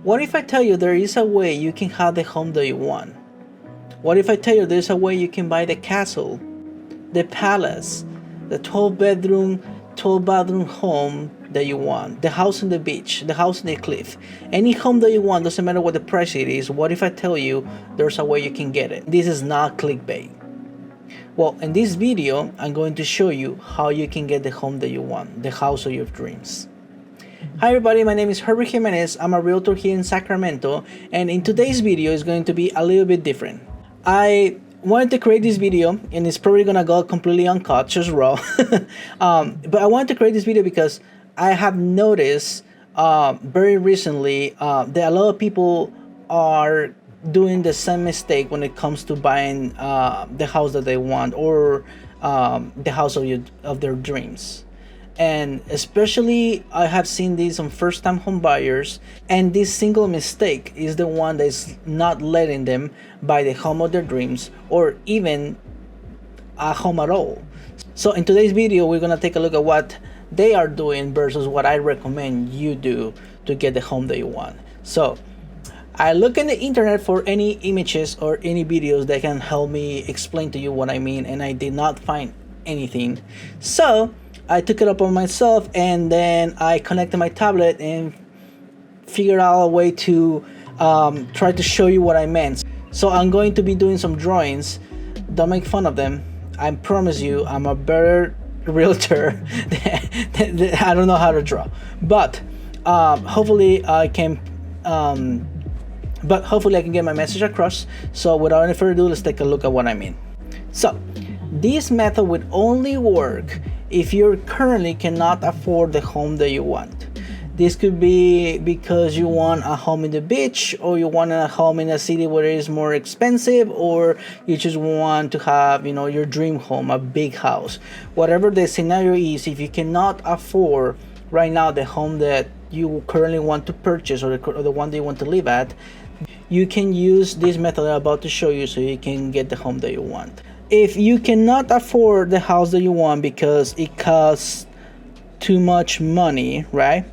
What if I tell you there is a way you can have the home that you want? What if I tell you there's a way you can buy the castle, the palace, the 12-bedroom, 12-bathroom home that you want, the house on the beach, the house on the cliff, any home that you want, doesn't matter what the price it is. What if I tell you there's a way you can get it? This is not clickbait. Well, in this video, I'm going to show you how you can get the home that you want, the house of your dreams. Hi everybody, my name is Jimenez. I'm a realtor here in Sacramento, and in today's video is going to be a little bit different. I wanted to create this video, and it's probably gonna go completely uncut, just raw. But I wanted to create this video because I have noticed very recently that a lot of people are doing the same mistake when it comes to buying the house that they want, or the house of their dreams. And especially I have seen this on first-time home buyers, and this single mistake is the one that's not letting them buy the home of their dreams, or even a home at all. So in today's video, we're gonna take a look at what they are doing versus what I recommend you do to get the home that you want. So I look in the internet for any images or any videos that can help me explain to you what I mean, and I did not find anything. So I took it upon myself, and then I connected my tablet and figured out a way to try to show you what I meant. So I'm going to be doing some drawings. Don't make fun of them. I promise you I'm a better realtor. I don't know how to draw, but hopefully I can get my message across. So without any further ado, let's take a look at what I mean. So this method would only work if you currently cannot afford the home that you want. This could be because you want a home in the beach, or you want a home in a city where it is more expensive, or you just want to have, your dream home, a big house. Whatever the scenario is, if you cannot afford right now the home that you currently want to purchase, or the one that you want to live at, you can use this method I'm about to show you so you can get the home that you want. If you cannot afford the house that you want because it costs too much money, right?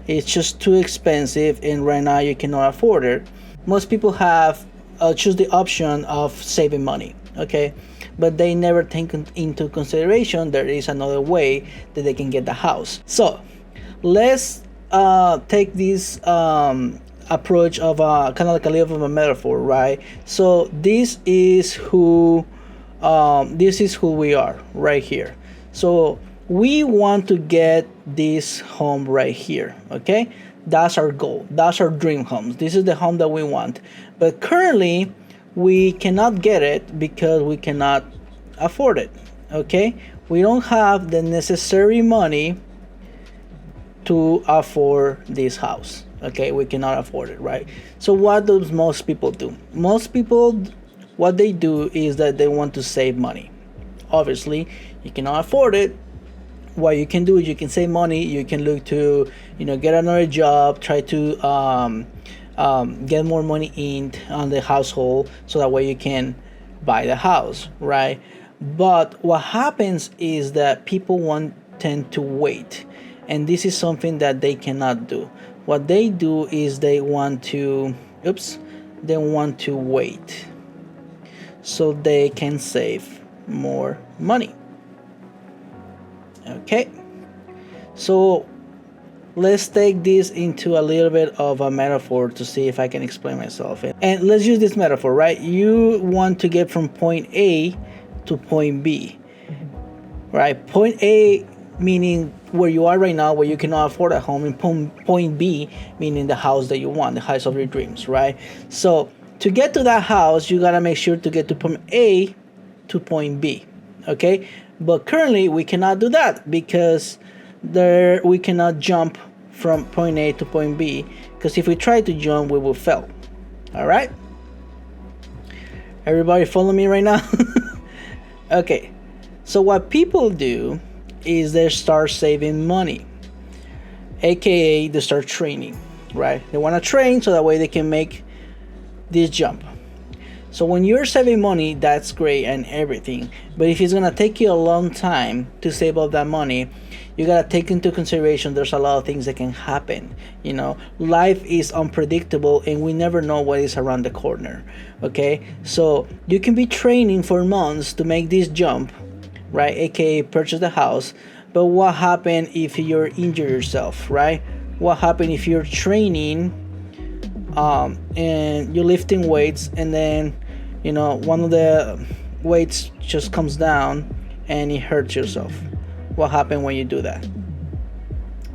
It's just too expensive, and right now you cannot afford it. Most people have choose the option of saving money, okay? But they never take into consideration there is another way that they can get the house. So let's take this approach of kind of like a little bit of a metaphor, right? So this is who we are right here. So we want to get this home right here, okay? That's our goal. That's our dream home. This is the home that we want. But currently, we cannot get it because we cannot afford it, okay? We don't have the necessary money to afford this house, okay? We cannot afford it, right? So what do most people do? Most people, what they do is that they want to save money. Obviously, you cannot afford it. What you can do is you can save money. You can look to, get another job, try to get more money in on the household, so that way you can buy the house, right? But what happens is that people tend to wait, and this is something that they cannot do. What they do is they want to wait so they can save more money. Okay, so let's take this into a little bit of a metaphor to see if I can explain myself. And let's use this metaphor, right? You want to get from point A to point B, right? Point A meaning where you are right now, where you cannot afford a home, and point B meaning the house that you want, the house of your dreams, right? So to get to that house, you gotta make sure to get to point A to point B, okay? But currently we cannot do that because we cannot jump from point A to point B, because if we try to jump, we will fail. All right, everybody follow me right now? Okay, so what people do is they start saving money, aka they start training, right? They want to train so that way they can make this jump. So when you're saving money, that's great and everything, but if it's gonna take you a long time to save up that money, you gotta take into consideration there's a lot of things that can happen. Life is unpredictable and we never know what is around the corner. Okay, so you can be training for months to make this jump, right, aka purchase the house. But what happens if you're injure yourself, right? What happens if you're training and you're lifting weights, and then one of the weights just comes down and it hurts yourself? What happens when you do that?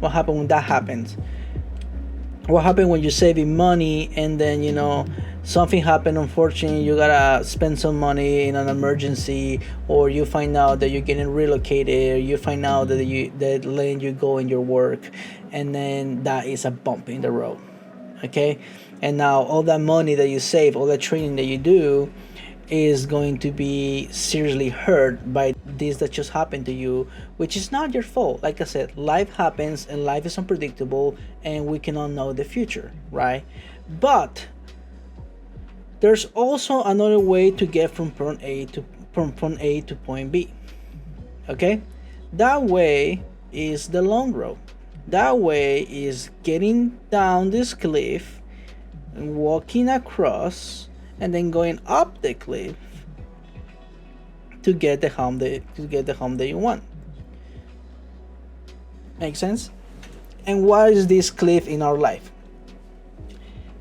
What happens when that happens? What happens when you're saving money and then something happened, unfortunately you gotta spend some money in an emergency, or you find out that you're getting relocated, or you find out that letting you go in your work, and then that is a bump in the road. Okay, and now all that money that you save, all that training that you do, is going to be seriously hurt by this that just happened to you, which is not your fault. Like I said, life happens and life is unpredictable and we cannot know the future, right? But there's also another way to get from point A to point B. Okay, that way is the long road. That way is getting down this cliff and walking across and then going up the cliff to get the home that you want. Make sense? And what is this cliff in our life?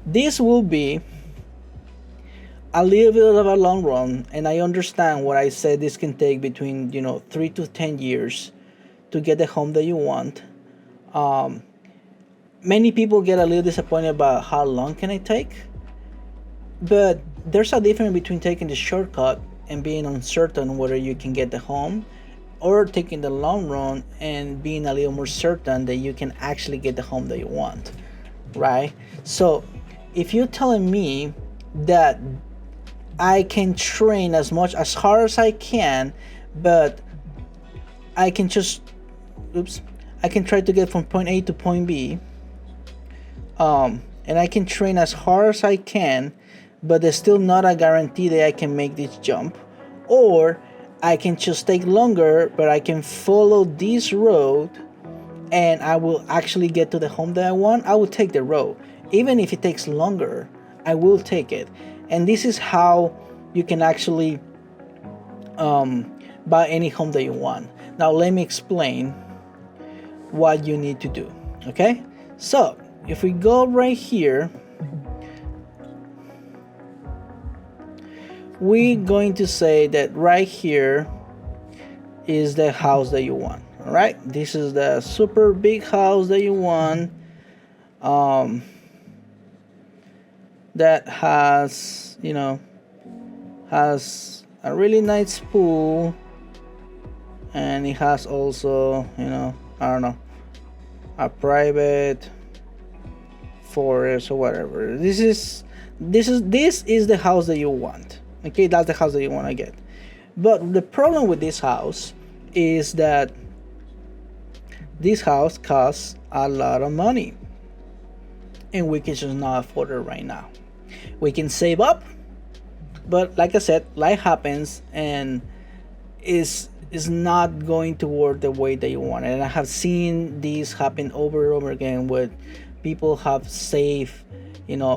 This will be a little bit of a long run, and I understand what I said. This can take between 3 to 10 years to get the home that you want. Many people get a little disappointed about how long can it take, but there's a difference between taking the shortcut and being uncertain whether you can get the home, or taking the long run and being a little more certain that you can actually get the home that you want, right? So if you're telling me that I can train as hard as I can, but I can try to get from point A to point B, and I can train as hard as I can, but there's still not a guarantee that I can make this jump. Or I can just take longer, but I can follow this road and I will actually get to the home that I want. I will take the road. Even if it takes longer, I will take it. And this is how you can actually buy any home that you want. Now let me explain what you need to do. Okay, so if we go right here, we're going to say that right here is the house that you want. All right, this is the super big house that you want, that has a really nice pool, and it has also a private forest or whatever. This is the house that you want. Okay, that's the house that you want to get. But the problem with this house is that this house costs a lot of money, and we can just not afford it right now. We can save up, but like I said, life happens and is not going to work the way that you want it. And I have seen this happen over and over again, with people have saved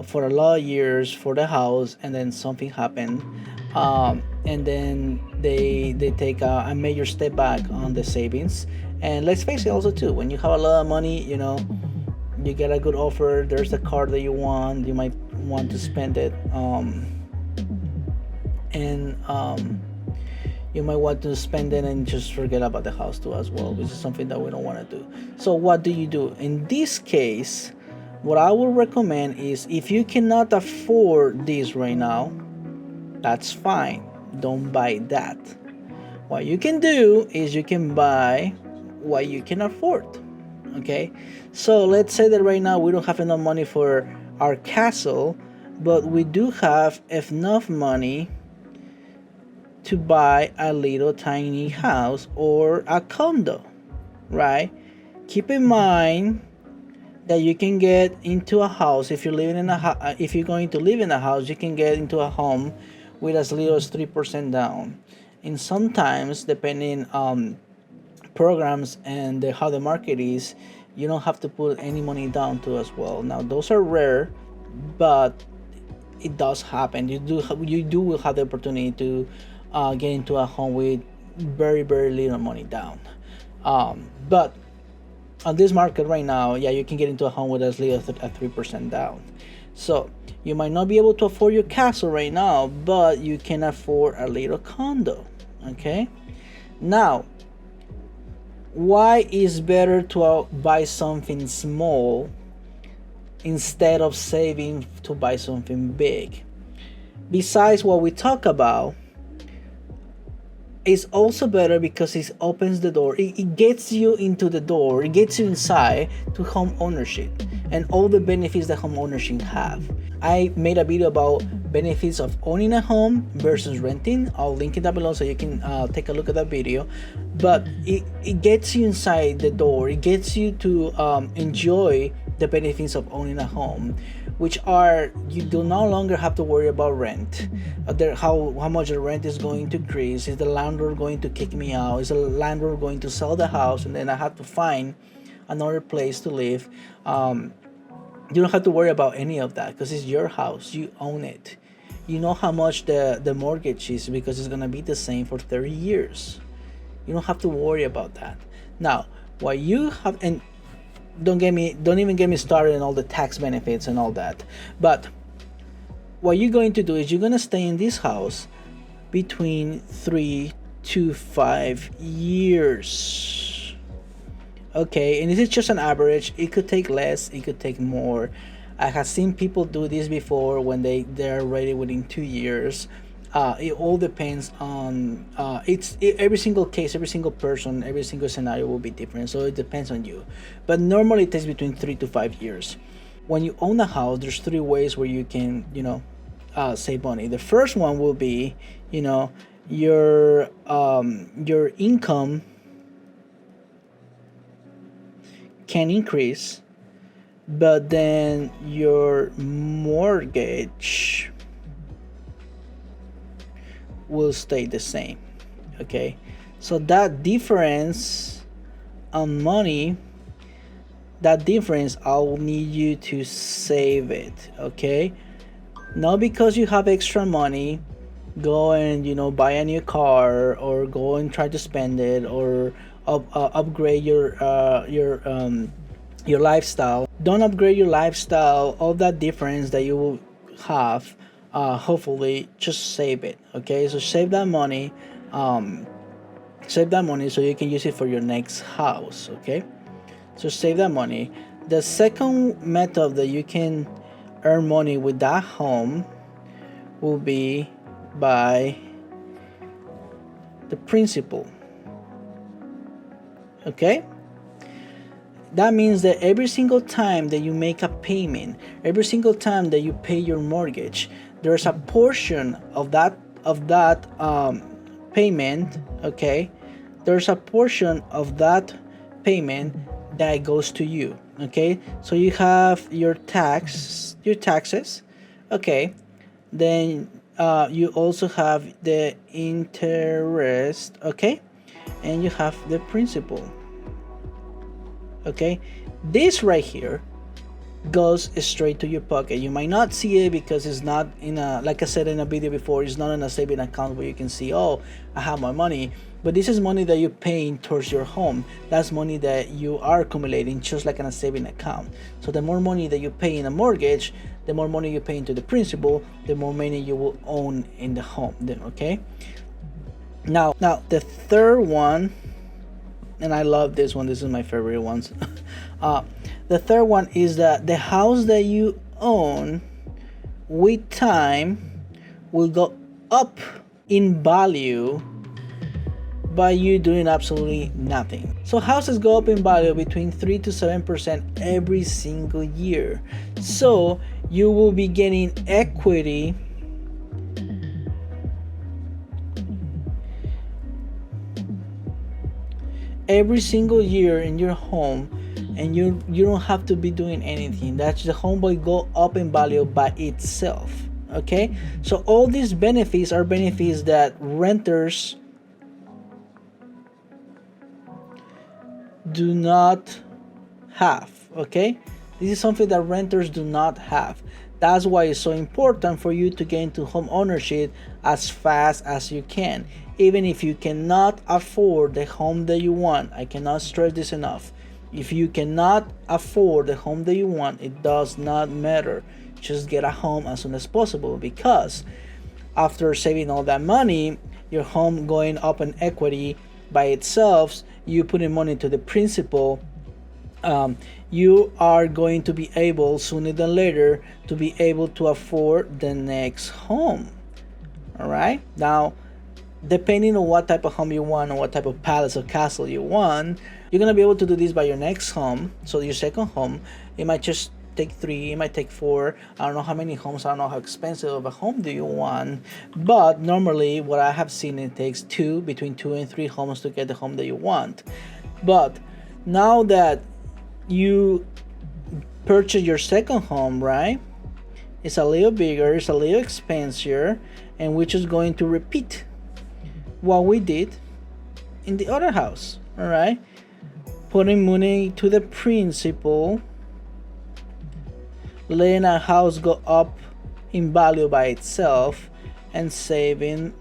for a lot of years for the house, and then something happened, and then they take a major step back on the savings. And let's face it also too, when you have a lot of money, you get a good offer, there's a car that you want, you might want to spend it, and you might want to spend it and just forget about the house too as well, which is something that we don't want to do. So what do you do in this case? What I would recommend is, if you cannot afford this right now, that's fine, don't buy that. What you can do is you can buy what you can afford. Okay, so let's say that right now we don't have enough money for our castle, but we do have enough money to buy a little tiny house or a condo, right? Keep in mind that you can get into a house, if you're living in if you're going to live in a house, you can get into a home with as little as 3% down. And sometimes, depending programs and how the market is, you don't have to put any money down to as well. Now those are rare, but it does happen. You do will have the opportunity to get into a home with very little money down. But on this market right now, yeah, you can get into a home with as little as 3% down. So you might not be able to afford your castle right now, but you can afford a little condo. Okay, now why is better to buy something small instead of saving to buy something big? Besides what we talk about, it's also better because it opens the door. It gets you into the door. It gets you inside to home ownership and all the benefits that home ownership have. I made a video about benefits of owning a home versus renting. I'll link it down below so you can take a look at that video. But it gets you inside the door. It gets you to enjoy the benefits of owning a home, which are you do no longer have to worry about rent. How much the rent is going to increase. Is the landlord going to kick me out? Is the landlord going to sell the house and then I have to find another place to live? You don't have to worry about any of that because it's your house. You own it. You know how much the mortgage is because it's gonna be the same for 30 years. You don't have to worry about that. Now, what you have, and don't even get me started on all the tax benefits and all that. But what you're going to do is you're gonna stay in this house between 3 to 5 years. Okay, and this is just an average. It could take less, it could take more. I have seen people do this before when they're ready within 2 years. It all depends on every single case, every single person, every single scenario will be different, so it depends on you. But normally it takes between 3 to 5 years. When you own a house, there's 3 ways where you can save money. The first one will be your income can increase, but then your mortgage will stay the same. Okay, so that difference on money, that difference, I'll need you to save it. Okay, not because you have extra money, go and buy a new car or go and try to spend it or upgrade your lifestyle. Don't upgrade your lifestyle. All that difference that you will have, hopefully just save it. Okay, so save that money so you can use it for your next house. Okay, so save that money. The second method that you can earn money with that home will be by the principal. Okay, that means that every single time that you make a payment, every single time that you pay your mortgage, there's a portion of that payment. Okay, there's a portion of that payment that goes to you. Okay, so you have your taxes. Okay, then you also have the interest. Okay, and you have the principal. Okay, this right here goes straight to your pocket. You might not see it because it's not in a, like I said in a video before, it's not in a saving account where you can see, oh, I have my money. But this is money that you're paying towards your home. That's money that you are accumulating, just like in a saving account. So the more money that you pay in a mortgage, the more money you pay into the principal, the more money you will own in the home. Okay, now the third one, and I love this one, this is my favorite ones. The third one is that the house that you own with time will go up in value by you doing absolutely nothing. So houses go up in value between 3 to 7% every single year. So you will be getting equity every single year in your home, and you don't have to be doing anything. That's the home will go up in value by itself. Okay, so all these benefits are benefits that renters do not have, okay? This is something that renters do not have. That's why it's so important for you to get into home ownership as fast as you can. Even if you cannot afford the home that you want, I cannot stress this enough. If you cannot afford the home that you want, it does not matter. Just get a home as soon as possible, because after saving all that money, your home going up in equity by itself, you putting money into the principal, you are going to be able sooner than later to be able to afford the next home. All right, now depending on what type of home you want or what type of palace or castle you want, you're gonna be able to do this by your next home. So your second home, it might just take 3, it might take 4. I don't know how many homes, I don't know how expensive of a home do you want, but normally what I have seen, it takes between 2 and 3 homes to get the home that you want. But now that you purchase your second home, right, it's a little bigger, it's a little expensive, and we're just going to repeat what we did in the other house. All right, putting money to the principal, letting a house go up in value by itself, and saving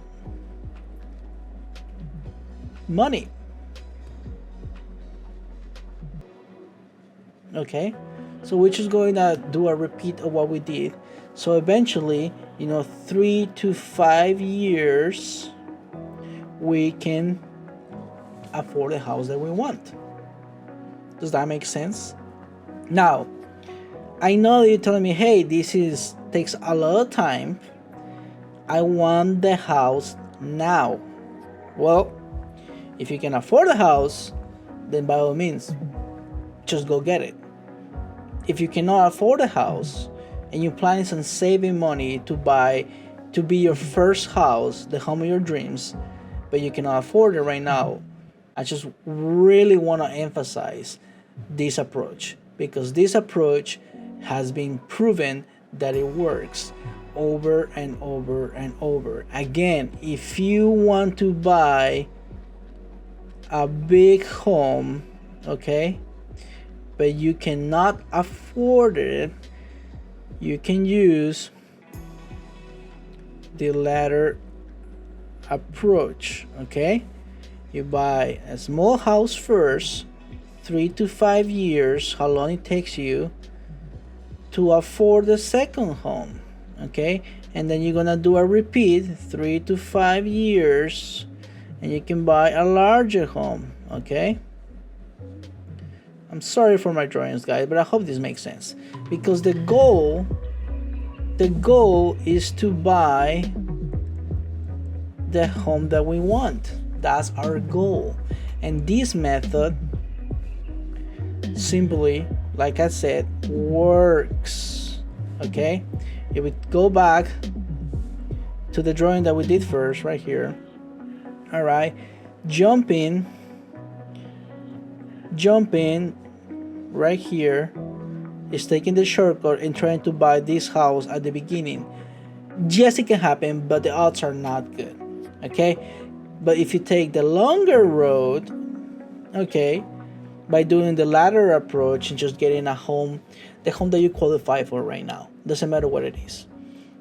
money. Okay, so we're just going to do a repeat of what we did. So eventually, 3 to 5 years, we can afford the house that we want. Does that make sense? Now, I know that you're telling me, hey, this takes a lot of time. I want the house now. Well, if you can afford the house, then by all means, just go get it. If you cannot afford a house and you're planning on saving money to be your first house, the home of your dreams, but you cannot afford it right now, I just really want to emphasize this approach, because this approach has been proven that it works over and over and over. Again, if you want to buy a big home, okay, but you cannot afford it, you can use the ladder approach. Okay, you buy a small house first, 3 to 5 years, how long it takes you to afford the second home. Okay, and then you're gonna do a repeat, 3 to 5 years, and you can buy a larger home. Okay, I'm sorry for my drawings, guys, but I hope this makes sense, because the goal is to buy the home that we want. That's our goal. And this method simply, like I said, works. Okay, if we go back to the drawing that we did first, right here, all right, jumping right here is taking the shortcut and trying to buy this house at the beginning. Yes, it can happen, but the odds are not good. Okay, but if you take the longer road, okay, by doing the ladder approach and just getting a home, the home that you qualify for right now, doesn't matter what it is,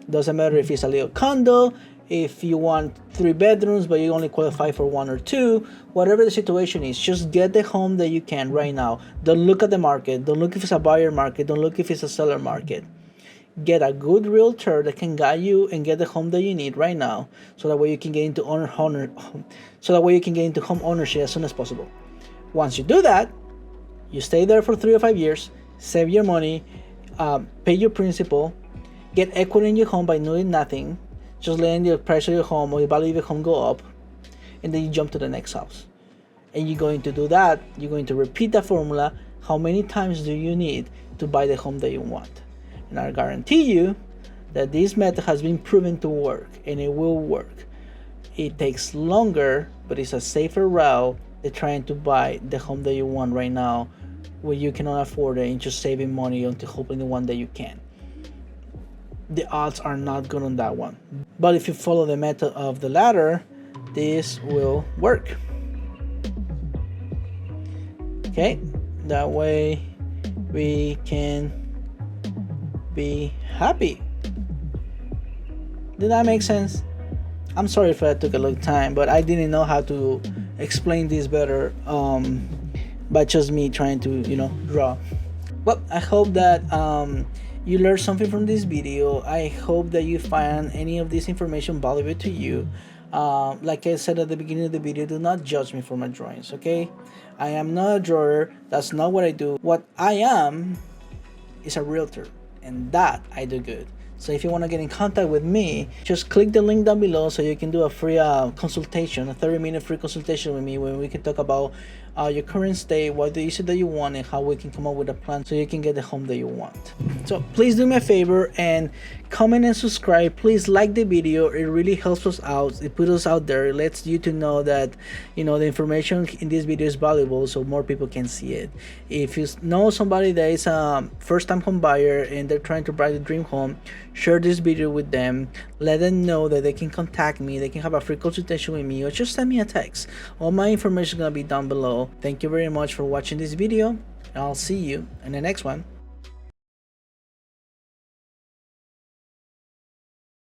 doesn't matter if it's a little condo, if you want 3 bedrooms but you only qualify for 1 or 2, whatever the situation is, just get the home that you can right now. Don't look at the market, don't look if it's a buyer market, don't look if it's a seller market. Get a good realtor that can guide you and get the home that you need right now, so that way you can get into home ownership as soon as possible. Once you do that, you stay there for 3 or 5 years, save your money, pay your principal, get equity in your home by doing nothing, just letting the price of your home or the value of your home go up, and then you jump to the next house. And you're going to do that, you're going to repeat the formula. How many times do you need to buy the home that you want? And I guarantee you that this method has been proven to work, and it will work. It takes longer, but it's a safer route than trying to buy the home that you want right now, where you cannot afford it, and just saving money until hoping the one that you can. The odds are not good on that one. But if you follow the method of the ladder, this will work. Okay, Okay, that way we can be happy. Did that make sense? I'm sorry if I took a long time, but I didn't know how to explain this better by just me trying to, draw. Well, I hope that you learned something from this video. I hope that you find any of this information valuable to you. Like I said at the beginning of the video, do not judge me for my drawings, okay? I am not a drawer. That's not what I do. What I am is a realtor, and that I do good. So if you want to get in contact with me, just click the link down below so you can do a free consultation, a 30-minute free consultation with me, where we can talk about your current state, what the issue that you want, and how we can come up with a plan so you can get the home that you want. So please do me a favor and comment and subscribe. Please like the video. It really helps us out. It puts us out there. It lets you to know that the information in this video is valuable, so more people can see it. If you know somebody that is a first-time home buyer and they're trying to buy the dream home, share this video with them. Let them know that they can contact me. They can have a free consultation with me, or just send me a text. All my information is gonna be down below. Thank you very much for watching this video. I'll see you in the next one.